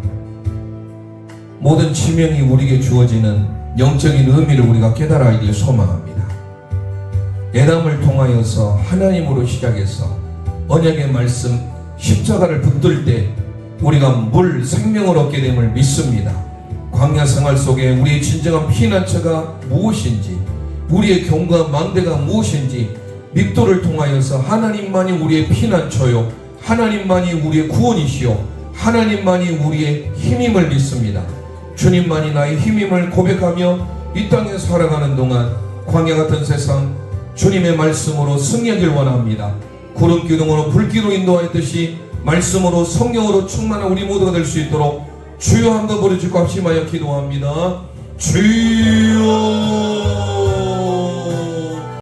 모든 지명이 우리에게 주어지는 영적인 의미를 우리가 깨달아야길 소망합니다. 에담을 통하여서 하나님으로 시작해서 언약의 말씀 십자가를 붙들 때 우리가 물 생명을 얻게 됨을 믿습니다. 광야 생활 속에 우리의 진정한 피난처가 무엇인지, 우리의 경과 망대가 무엇인지 믹도를 통하여서 하나님만이 우리의 피난처요, 하나님만이 우리의 구원이시요, 하나님만이 우리의 힘임을 믿습니다. 주님만이 나의 힘임을 고백하며 이 땅에 살아가는 동안 광야 같은 세상 주님의 말씀으로 승리하길 원합니다. 구름 기둥으로 불길로 인도하였듯이 말씀으로 성령으로 충만한 우리 모두가 될 수 있도록 주여 한번 부르짖고 합심하여 기도합니다. 주여